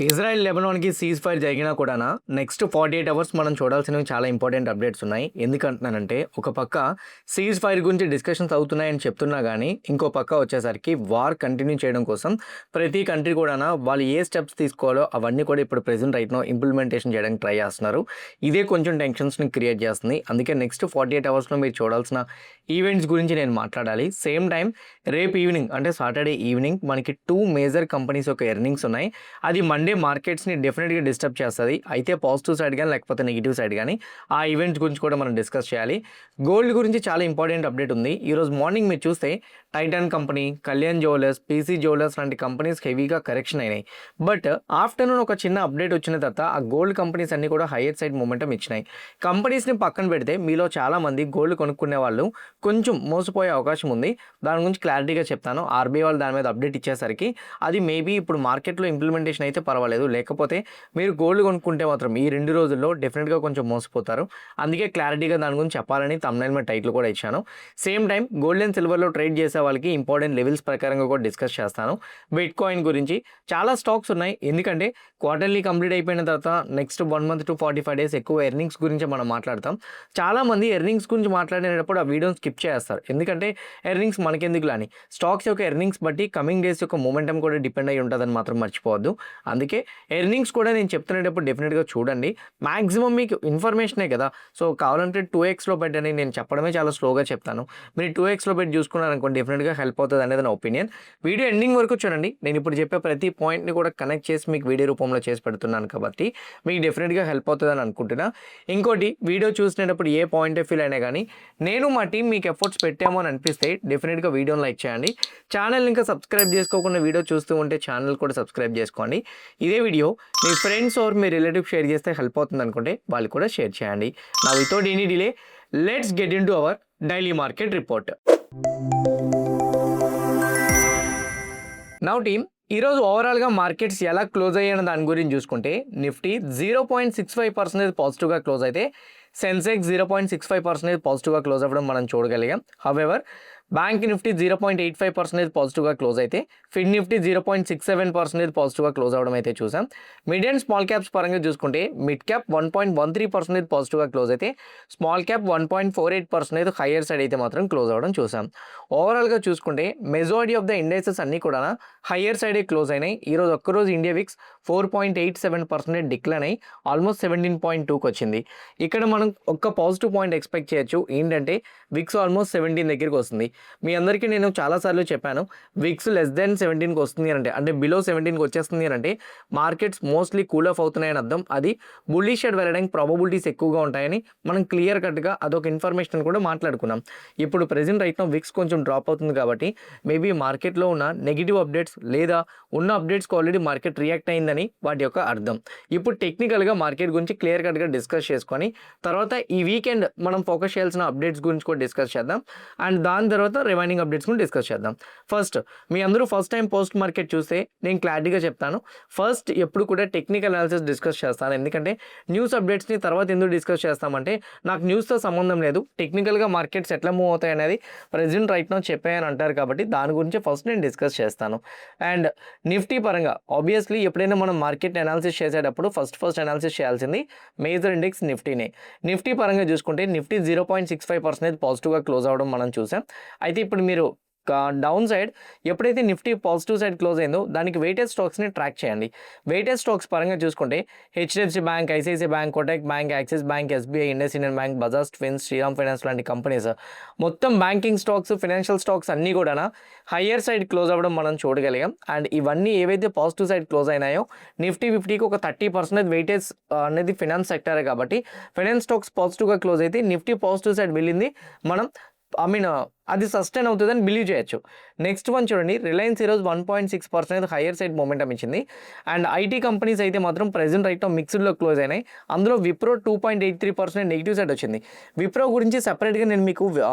Israel లెబనాన్‌కి cease fire జరిగినా కూడానా next 48 hours మనం చూడాల్సినవి చాలా ఇంపార్టెంట్ అప్డేట్స్ ఉన్నాయి. ఎందుకంటున్నానంటే ఒక పక్క సీజ్ ఫైర్ గురించి డిస్కషన్స్ అవుతున్నాయని చెప్తున్నా గానీ, ఇంకో పక్క వచ్చేసరికి వార్ కంటిన్యూ చేయడం కోసం ప్రతి కంట్రీ కూడానా వాళ్ళు ఏ స్టెప్స్ తీసుకోవాలో అవన్నీ కూడా ఇప్పుడు ప్రెజెంట్ రైట్ నౌ ఇంప్లిమెంటేషన్ చేయడానికి ట్రై చేస్తున్నారు. ఇదే కొంచెం టెన్షన్స్‌ని క్రియేట్ చేస్తుంది. అందుకే నెక్స్ట్ 48 అవర్స్‌లో మీరు చూడాల్సిన ఈవెంట్స్ గురించి నేను మాట్లాడాలి. సేమ్ టైం రేపు ఈవినింగ్ అంటే సాటర్డే ఈవినింగ్ మనకి 2 మేజర్ కంపెనీస్ యొక్క ఎర్నింగ్స్ ఉన్నాయి. అది మండే మార్కెట్స్ని డెఫినెట్గా డిస్టర్బ్ చేస్తుంది. అయితే పాజిటివ్ సైడ్ కానీ లేకపోతే నెగిటివ్ సైడ్ కానీ ఆ ఈవెంట్స్ గురించి కూడా మనం డిస్కస్ చేయాలి. గోల్డ్ గురించి చాలా ఇంపార్టెంట్ అప్డేట్ ఉంది. ఈరోజు మార్నింగ్ మీరు చూస్తే Titan company, Kalyan jewellers, PC jewellers లాంటి కంపెనీస్ హెవీగా కరెక్షన్ అయినాయి. బట్ ఆఫ్టర్నూన్ ఒక చిన్న అప్డేట్ వచ్చిన తర్వాత ఆ గోల్డ్ కంపెనీస్ అన్ని కూడా హైయర్ సైడ్ మూమెంటం ఇచ్చినాయి. కంపెనీస్ని పక్కన పెడితే మీలో చాలామంది గోల్డ్ కొనుక్కునే వాళ్ళు కొంచెం మోసపోయే అవకాశం ఉంది. దాని గురించి క్లారిటీగా చెప్తాను. ఆర్బీఐ వాళ్ళు దాని మీద అప్డేట్ ఇచ్చేసరికి అది మేబీ ఇప్పుడు మార్కెట్లో ఇంప్లిమెంటేషన్ అయితే పర్వాలేదు. లేకపోతే మీరు గోల్డ్ కొనుక్కుంటే మాత్రం ఈ 2 రోజుల్లో డెఫినెట్గా కొంచెం మోసపోతారు. అందుకే క్లారిటీగా దాని గురించి చెప్పాలని తమ్నైల్ మీద టైటిల్ కూడా ఇచ్చాను. సేమ్ టైం గోల్డ్ అండ్ సిల్వర్లో ట్రేడ్ చేసే వాళ్ళకి ఇంపార్టెంట్ లెవెల్స్ ప్రకారంగా కూడా డిస్కస్ చేస్తాను. బిట్ కాయిన్ గురించి చాలా స్టాక్స్ ఉన్నాయి. ఎందుకంటే క్వార్టర్లీ కంప్లీట్ అయిపోయిన తర్వాత నెక్స్ట్ 1 మంత్ టు 45 డేస్ ఎక్కువ ఎర్నింగ్స్ గురించి మనం మాట్లాడతాం. చాలామంది ఎర్నింగ్స్ గురించి మాట్లాడేటప్పుడు ఆ వీడియోని స్కిప్ చేస్తారు. ఎందుకంటే ఎర్నింగ్స్ మనకెందుకు అని స్టాక్స్ యొక్క ఎర్నింగ్స్ బట్టి కమింగ్ డేస్ యొక్క మూమెంటం కూడా డిపెండ్ అయి ఉంటుందని మాత్రం మర్చిపోవద్దు. అందుకే ఎర్నింగ్స్ కూడా నేను చెప్తున్నప్పుడు డెఫినెట్గా చూడండి. మ్యాక్సిమం మీకు ఇన్ఫర్మేషనే కదా. సో కావాలంటే 2xలో పెట్టని నేను చెప్పడమే చాలా స్లోగా చెప్తాను. మీరు 2xలో పెట్టి చూసుకున్నారనుకోండి డెఫినెట్గా హెల్ప్ అవుతుంది అనేది నా ఒపీనియన్. వీడియో ఎండింగ్ వరకు చూడండి. నేను ఇప్పుడు చెప్పే ప్రతి పాయింట్ని కూడా కనెక్ట్ చేసి మీకు వీడియో రూపంలో చేసి పెడుతున్నాను కాబట్టి మీకు డెఫినెట్గా హెల్ప్ అవుతుందని అనుకుంటున్నా. ఇంకోటి వీడియో చూసినప్పుడు ఏ పాయింట్ ఆఫ్ ఫీల్ అయినా కానీ నేను మా టీం మీకు ఎఫర్ట్స్ పెట్టామో అని అనిపిస్తే డెఫినెట్గా వీడియోని లైక్ చేయండి. ఛానల్ ఇంకా సబ్స్క్రైబ్ చేసుకోకుండా వీడియో చూస్తూ ఉంటే ఛానల్ కూడా సబ్స్క్రైబ్ చేసుకోండి. ఇదే వీడియో మీ ఫ్రెండ్స్ ఆర్ మీ రిలేటివ్ షేర్ చేస్తే హెల్ప్ అవుతుంది అనుకుంటే వాళ్ళు కూడా షేర్ చేయండి. నా without any delay let's get into our daily market report. Now team ఈరోజు ఓవరాల్గా మార్కెట్స్ ఎలా క్లోజ్ అయ్యాయన్న దాని గురించి చూసుకుంటే నిఫ్టీ 0.65% పాజిటివ్గా క్లోజ్ అయితే సెన్సెక్స్ 0.65% పాజిటివ్గా క్లోజ్ అవ్వడం మనం చూడగలిగాం. హవెవర్ బ్యాంక్ నిఫ్టీ 0.85% పాజిటివ్గా క్లోజ్ అయితే ఫిడ్ నిఫ్టీ 0.67% పాజిటివ్గా క్లోజ్ అవ్వడం అయితే చూసాం. మిడ్ అండ్ స్మాల్ క్యాప్స్ పరంగా చూసుకుంటే మిడ్ క్యాప్ 1.13% పాజిటివ్గా క్లోజ్ అయితే స్మాల్ క్యాప్ 1.48% హయ్యర్ సైడ్ అయితే మాత్రం క్లోజ్ అవ్వడం చూసాం. ఓవరాల్గా చూసుకుంటే మెజారిటీ ఆఫ్ ద ఇండెక్సెస్ అన్నీ కూడా హయ్యర్ సైడే క్లోజ్ అయినాయి. ఈరోజు ఒక్కరోజు ఇండియా విక్స్ 4.87% డిక్లైన్ అయ్యి ఆల్మోస్ట్ 17.2కి వచ్చింది. ఇక్కడ మనం ఒక్క పాజిటివ్ పాయింట్ ఎక్స్పెక్ట్ చేయొచ్చు. ఏంటంటే విక్స్ ఆల్మోస్ట్ 17 దగ్గరికి వస్తుంది. మీ అందరికీ నేను చాలాసార్లు చెప్పాను విక్స్ లెస్ దెన్ 17కి వస్తుంది అంటే బిలో 17కి వచ్చేస్తుంది అంటే మార్కెట్స్ మోస్ట్లీ కూల్ ఆఫ్ అవుతున్నాయని అర్థం. అది బుల్లిష్ సైడ్ వెళ్ళడానికి ప్రాబబిలిటీస్ ఎక్కువగా ఉంటాయని మనం క్లియర్ కట్గా అదొక ఇన్ఫర్మేషన్ కూడా మాట్లాడుకున్నాం. ఇప్పుడు ప్రెజెంట్ రైట్ నౌ విక్స్ కొంచెం డ్రాప్ అవుతుంది కాబట్టి మేబీ మార్కెట్లో ఉన్న నెగిటివ్ అప్డేట్స్ లేదా ఉన్న అప్డేట్స్కి ఆల్రెడీ మార్కెట్ రియాక్ట్ అయిందని వాటి యొక్క అర్థం. ఇప్పుడు టెక్నికల్గా మార్కెట్ గురించి క్లియర్ కట్గా డిస్కస్ చేసుకొని తర్వాత ఈ వీకెండ్ మనం ఫోకస్ చేయాల్సిన అప్డేట్స్ గురించి కూడా డిస్కస్ చేద్దాం. అండ్ దాని తర్వాత రిమైనింగ్ అప్డేట్స్ గురించి డిస్కస్ చేద్దాం. ఫస్ట్ మీ అందరూ ఫస్ట్ టైం పోస్ట్ మార్కెట్ చూస్తే నేను క్లారిటీగా చెప్తాను. ఫస్ట్ ఎప్పుడు కూడా టెక్నికల్ అనాలిసిస్ డిస్కస్ చేస్తాను. ఎందుకంటే న్యూస్ అప్డేట్స్ని తర్వాత ఎందుకు డిస్కస్ చేస్తామంటే నాకు న్యూస్తో సంబంధం లేదు. టెక్నికల్గా మార్కెట్స్ ఎట్లా మూవ్ అవుతాయి అనేది ప్రెజెంట్ రైట్ నౌ చెప్పాయని అంటారు కాబట్టి దాని గురించి ఫస్ట్ నేను డిస్కస్ చేస్తాను. అండ్ నిఫ్టీ పరంగా ఆబ్వియస్లీ ఎప్పుడైనా మనం మార్కెట్ అనాలిసిస్ చేసేటప్పుడు ఫస్ట్ అనాలిసిస్ చేయాల్సింది మేజర్ ఇండెక్స్ నిఫ్టీనే. నిఫ్టీ పరంగా చూసుకుంటే నిఫ్టీ 0.65% పాజిటివ్గా క్లోజ్ అవ్వడం మనం చూసాం. అయితే ఇప్పుడు మీరు డౌన్ సైడ్ ఎప్పుడైతే నిఫ్టీ పాజిటివ్ సైడ్ క్లోజ్ అయిందో దానికి వెయిటెడ్ స్టాక్స్ని ట్రాక్ చేయండి. వెయిటెడ్ స్టాక్స్ పరంగా చూసుకుంటే HDFC bank, ICICI bank, Kotak bank, Axis bank, SBI, Indian bank, Bajaj fins, Shriram finance లాంటి కంపెనీస్ మొత్తం బ్యాంకింగ్ స్టాక్స్, ఫైనాన్షియల్ స్టాక్స్ అన్నీ కూడా హయ్యర్ సైడ్ క్లోజ్ అవ్వడం మనం చూడగలిగాం. అండ్ ఇవన్నీ ఏవైతే పాజిటివ్ సైడ్ క్లోజ్ అయినాయో నిఫ్టీ 50కి ఒక 30% వెయిటేజ్ అనేది ఫైనాన్స్ సెక్టరే కాబట్టి ఫైనాన్స్ స్టాక్స్ పాజిటివ్గా క్లోజ్ అయితే నిఫ్టీ పాజిటివ్ సైడ్ వెళ్ళింది మనం అది సస్టైన్ అవుతుందని బిలీవ్ చేయొచ్చు. నెక్స్ట్ వన్ చూడండి, రిలయన్స్ ఈరోజు 1.6% హయ్యర్ సైడ్ మూమెంటం ఇచ్చింది. అండ్ ఐటీ కంపెనీస్ అయితే మాత్రం ప్రెజెంట్ రైట్ మిక్స్డ్లో క్లోజ్ అయినాయి. అందులో విప్రో 2.83% నెగిటివ్ సైడ్ వచ్చింది. విప్రో గురించి సెపరేట్గా నేను మీకు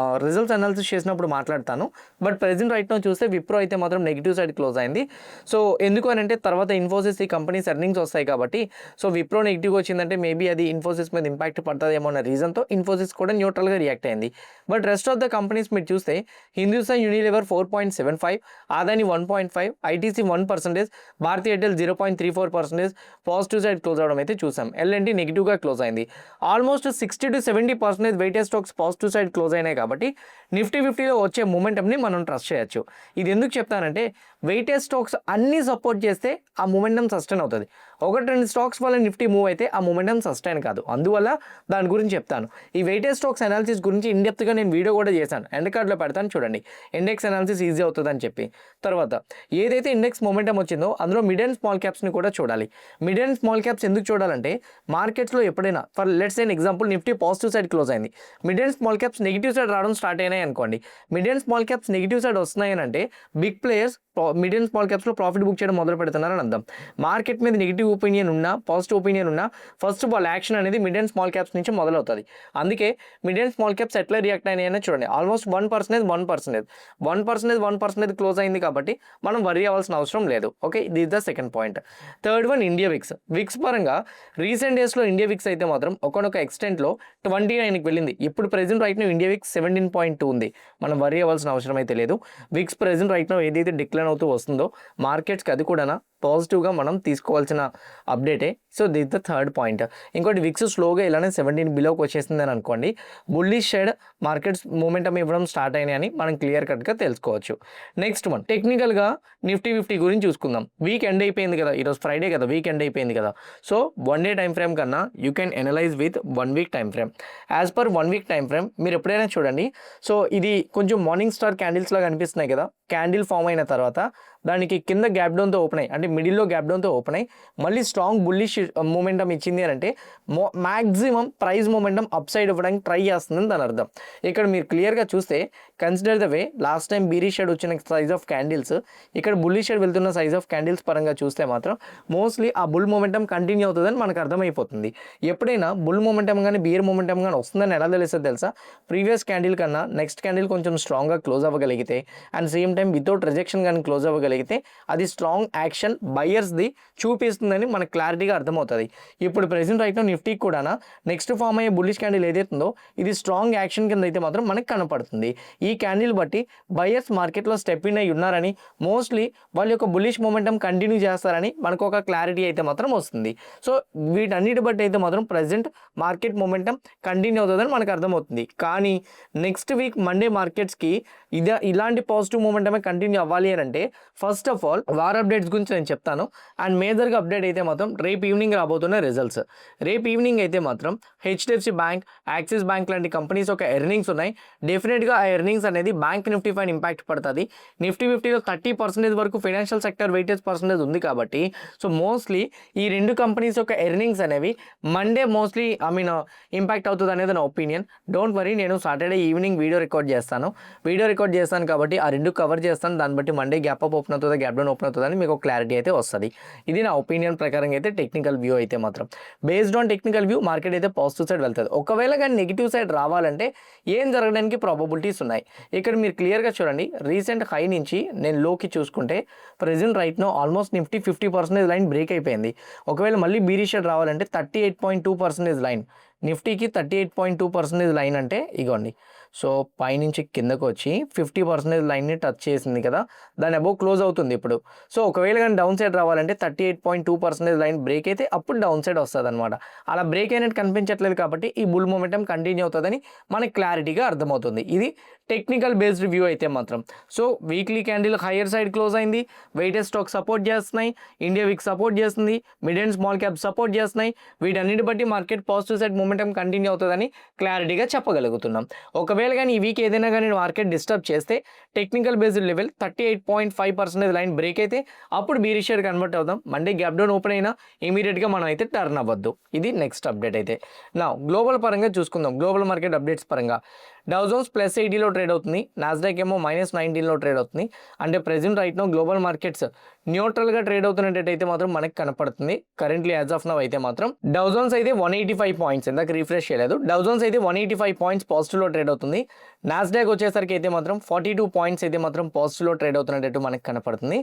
రిజల్ట్స్ అనాలిసిస్ చేసినప్పుడు మాట్లాడతాను. బట్ ప్రెజెంట్ రైట్ చూస్తే విప్రో అయితే మాత్రం నెగిటివ్ సైడ్ క్లోజ్ అయింది. సో ఎందుకు అని అంటే తర్వాత ఇన్ఫోసిస్ ఈ కంపెనీస్ ఎర్నింగ్స్ వస్తాయి కాబట్టి సో విప్రో నెగిటివ్ వచ్చిందంటే మేబీ అది ఇన్ఫోసిస్ మీద ఇంపాక్ట్ పడుతుందేమో అన్న రీజన్తో ఇన్ఫోసిస్ కూడా న్యూట్రల్గా రియాక్ట్ అయింది. But rest of the companies మీరు చూస్తే Hindustan Unilever 4.75, Adani 1.5, ITC 1%, Bharti Airtel 0.34% positive side close అవడం అయితే చూసాం. ఎల్ఎన్టీ నెగిటివ్గా క్లోజ్ అయింది. Almost 60 to 70% weighted stocks positive side close అయినాయి కాబట్టి నిఫ్టీ 50లో వచ్చే మూమెంటంని మనం ట్రస్ట్ చేయొచ్చు. ఇది ఎందుకు చెప్తానంటే వెయిటెడ్ స్టాక్స్ అన్నీ సపోర్ట్ చేస్తే ఆ మూమెంటం సస్టైన్ అవుతుంది. 1-2 స్టాక్స్ వల్ల నిఫ్టీ మూవ్ అయితే ఆ మూమెంటం సస్టైన్ కాదు. అందువల్ల దాని గురించి చెప్తాను. ఈ వెయిటెడ్ స్టాక్స్ అనాలిసిస్ గురించి ఇన్డెప్త్గా నేను వీడియో కూడా చేశాను, ఎండ్ కార్డ్లో పెడతాను చూడండి. ఇండెక్స్ అనాలిసిస్ ఈజీ అవుతుందని చెప్పి. తర్వాత ఏదైతే ఇండెక్స్ మూమెంటం వచ్చిందో అందులో మిడ్ అండ్ స్మాల్ క్యాప్స్ని కూడా చూడాలి. మిడ్ అండ్ స్మాల్ క్యాప్స్ ఎందుకు చూడాలంటే మార్కెట్స్లో ఎప్పుడైనా for let's an example Nifty positive side close అయింది, mid and small caps negative side రావడం స్టార్ట్ అయినాయి అనుకోండి. Mid and small caps negative side వస్తున్నాయని అంటే big players mid and small క్యాప్స్లో ప్రాఫిట్ బుక్ చేయడం మొదలు పెడుతున్నారని అర్థం. మార్కెట్ మీద నెగిటివ్ ఒపీనియన్ ఉన్నా పాజిటివ్ ఒపీనియన్ ఉన్నా ఫస్ట్ ఆఫ్ ఆల్ యాక్షన్ అనేది మిడ్ అండ్ స్మాల్ క్యాప్స్ నుంచి మొదలవుతుంది. అందుకే మిడ్ అండ్ స్మాల్ క్యాప్స్ ఎట్లా రియాక్ట్ అయినాయని చూడండి. ఆల్మోస్ట్ 1% క్లోజ్ అయింది కాబట్టి మనం వరీ అవ్వాల్సిన అవసరం లేదు. Okay, this the second point. Third one India VIX పరంగా రీసెంట్ డేస్లో ఇండియా విక్స్ అయితే మాత్రం ఒకనొక ఎక్స్టెంట్లో 29కి వెళ్ళింది. ఇప్పుడు present right now India VIX 17.2 ఉంది. మనం వరీ అవ్వాల్సిన అవసరం అయితే లేదు. విక్స్ ప్రెజెంట్ రైట్ నో ఏదైతే డిక్లైన్ అవుతూ వస్తుందో మార్కెట్స్కి అది కూడా పాజిటివ్గా మనం తీసుకోవాల్సిన అప్డేటే. So this the third point. ఇంకోటి విక్స్ స్లోగా ఇలానే 17 బిలోకి వచ్చేసిందని అనుకోండి, బుల్లిష్ సైడ్ మార్కెట్స్ మూమెంటం ఇవ్వడం స్టార్ట్ అయినాయని మనం క్లియర్ కట్గా తెలుసుకోవచ్చు. నెక్స్ట్ వన్ టెక్నికల్గా నిఫ్టీ 50 గురించి చూసుకుందాం. వీక్ ఎండ్ అయిపోయింది కదా, ఈరోజు ఫ్రైడే కదా, వీక్ ఎండ్ అయిపోయింది కదా. సో 1 డే టైం ఫ్రేమ్ కన్నా you can analyse with 1 week time frame. As per 1 week time frame మీరు ఎప్పుడైనా చూడండి. సో ఇది కొంచెం మార్నింగ్ స్టార్ క్యాండిల్స్ లాగా అనిపిస్తున్నాయి కదా. క్యాండిల్ ఫామ్ అయిన తర్వాత దానికి కింద గ్యాప్ డౌన్తో ఓపెన్ అయ్యి అంటే మిడిల్లో గ్యాప్ డౌన్తో ఓపెన్ అయ్యి మళ్ళీ స్ట్రాంగ్ బుల్లిష్ మూమెంటం ఇచ్చింది అని అంటే maximum price momentum up side ఇవ్వడానికి ట్రై చేస్తుందని దాని అర్థం. ఇక్కడ మీరు క్లియర్గా చూస్తే consider the way last time బీరిష్ shade వచ్చిన సైజ్ ఆఫ్ క్యాండిల్స్, ఇక్కడ బుల్లిష్ షేడ్ వెళ్తున్న సైజ్ ఆఫ్ క్యాండిల్స్ పరంగా చూస్తే మాత్రం మోస్ట్లీ ఆ బుల్ మూమెంటం కంటిన్యూ అవుతుందని మనకు అర్థమైపోతుంది. ఎప్పుడైనా బుల్ మూమెంటం కానీ బీర్ మూమెంటం కానీ వస్తుందని ఎలా తెలుస్తుంది తెలుసా? ప్రీవియస్ క్యాండిల్ కన్నా నెక్స్ట్ క్యాండిల్ కొంచెం స్ట్రాంగ్గా క్లోజ్ అవ్వగలిగితే and same time without rejection కానీ క్లోజ్ అవ్వగలిగితే అది స్ట్రాంగ్ యాక్షన్ బయర్స్ది చూపిస్తుందని మనకు క్లారిటీగా అర్థమవుతుంది. ఇప్పుడు ప్రెజెంట్ రైట్ నిఫ్టీకి కూడా నెక్స్ట్ ఫామ్ అయ్యే బుల్లిష్ క్యాండిల్ ఏదైతుందో ఇది స్ట్రాంగ్ యాక్షన్ కింద అయితే మాత్రం మనకు కనపడుతుంది. ఈ క్యాండిల్ బట్టి బయర్స్ మార్కెట్లో స్టెప్ ఇన్ అయి ఉన్నారని, మోస్ట్లీ వాళ్ళ యొక్క బుల్లిష్ మూమెంటం కంటిన్యూ చేస్తారని మనకు ఒక క్లారిటీ అయితే మాత్రం వస్తుంది. సో వీటన్నిటి బట్టి అయితే మాత్రం ప్రజెంట్ మార్కెట్ మూమెంటం కంటిన్యూ అవుతుందని మనకు అర్థమవుతుంది. కానీ నెక్స్ట్ వీక్ మండే మార్కెట్స్కి ఇలాంటి పాజిటివ్ మూమెంటమే కంటిన్యూ అవ్వాలి అని అంటే first of all war updates గురించి నేను చెప్తాను. అండ్ మేజర్గా అప్డేట్ అయితే మాత్రం రేపు ఈవినింగ్ రాబోతున్న రిజల్ట్స్. రేపు ఈవినింగ్ అయితే మాత్రం హెచ్డిఎఫ్సి బ్యాంక్, యాక్సిస్ బ్యాంక్ లాంటి కంపెనీస్ ఒక ఎర్నింగ్స్ ఉన్నాయి. డెఫినెట్గా ఆ ఎర్నింగ్స్ అనేది బ్యాంక్ నిఫ్టీ పైన ఇంపాక్ట్ పడుతుంది. నిఫ్టీ 50లో 30% వరకు ఫైనాన్షియల్ సెక్టర్ వెయిటేజ్ పర్సెంటేజ్ ఉంది కాబట్టి సో మోస్ట్లీ ఈ రెండు కంపెనీస్ యొక్క ఎర్నింగ్స్ అనేవి మండే మోస్ట్లీ ఇంపాక్ట్ అవుతుంది అనేది నా ఒపీనియన్. డోంట్ వరీ, నేను సాటర్డే ఈవినింగ్ వీడియో రికార్డ్ చేస్తాను కాబట్టి ఆ రెండు కవర్ చేస్తాను. దాన్ని బట్టి మండే గ్యాప్ అప్ ఓపెన్ అవుతుందా గ్యాప్ డౌన్ ఓపెన్ అవుతుందని మీకు క్లారిటీ అయితే వస్తుంది. ఇది నా ఒపీనియన్ ప్రకారంగా అయితే టెక్నికల్ వ్యూ అయితే మాత్రం based on technical view market అయితే పాజిటివ్ సైడ్ వెళ్తుంది. ఒకవేళ కానీ నెగిటివ్ సైడ్ రావాలంటే ఏం జరగడానికి ప్రాబబిలిటీస్ ఉన్నాయి. ఇక్కడ మీరు క్లియర్గా చూడండి. రీసెంట్ హై నుంచి నేను లోకి చూసుకుంటే present right now almost Nifty 50% line break అయిపోయింది. ఒకవేళ మళ్ళీ బీరిష్ షేడ్ రావాలంటే 38.2% లైన్, నిఫ్టీకి 38.2% లైన్ అంటే ఇగోండి. సో పైనుంచి కిందకు వచ్చి 50% లైన్ని టచ్ చేసింది కదా, దాని అబోవ్ క్లోజ్ అవుతుంది ఇప్పుడు. సో ఒకవేళ కానీ డౌన్ సైడ్ రావాలంటే 38.2% లైన్ బ్రేక్ అయితే అప్పుడు డౌన్ సైడ్ వస్తుంది అనమాట. అలా బ్రేక్ అయినట్టు కనిపించట్లేదు కాబట్టి ఈ బుల్ మూమెంటం కంటిన్యూ అవుతుందని మనకి క్లారిటీగా అర్థమవుతుంది. ఇది టెక్నికల్ బేస్డ్ వ్యూ అయితే మాత్రం. So weekly candle hire side close అయింది, వెయిటెడ్ స్టాక్ సపోర్ట్ చేస్తున్నాయి, ఇండియా వీక్ సపోర్ట్ చేస్తుంది, mid and small cap support చేస్తున్నాయి. వీటన్నిటి బట్టి market positive side momentum continue అవుతుందని క్లారిటీగా చెప్పగలుగుతున్నాం. ఒకవేళ కానీ ఈ వీక్ ఏదైనా కానీ మార్కెట్ డిస్టర్బ్ చేస్తే technical based level 38.5% line break అయితే అప్పుడు బీరిష్ షేడ్ కన్వర్ట్ అవుదాం. మండే గ్యాప్ డౌన్ ఓపెన్ అయినా ఇమీడియట్గా మనం అయితే టర్న్ అవ్వద్దు. ఇది నెక్స్ట్ అప్డేట్ అయితే. నా గ్లోబల్ పరంగా చూసుకుందాం. గ్లోబల్ మార్కెట్ అప్డేట్స్ పరంగా డౌ జోన్స్ +80లో ట్రేడ్ అవుతుంది, నాస్డాక్ ఏమో -19లో ట్రేడ్ అవుతుంది. అంటే present right now global markets న్యూట్రల్గా ట్రేడ్ అవుతున్నట్టయితే మాత్రం మనకి కనపడుతుంది కరెంట్లీ యాజ్ ఆఫ్ నవ్ అయితే మాత్రం. డౌ జోన్స్ అయితే 185 పాయింట్స్, ఇందాక రిఫ్రెష్ చేయలేదు, డౌ జోన్స్ అయితే 185 పాయింట్స్ పాజిటివ్లో ట్రేడ్ అవుతుంది. నాస్డాక్ వచ్చేసరికి అయితే మాత్రం 42 పాయింట్స్ అయితే మాత్రం పాజిటివ్లో ట్రేడ్ అవుతున్నట్టు మనకి కనపడుతుంది.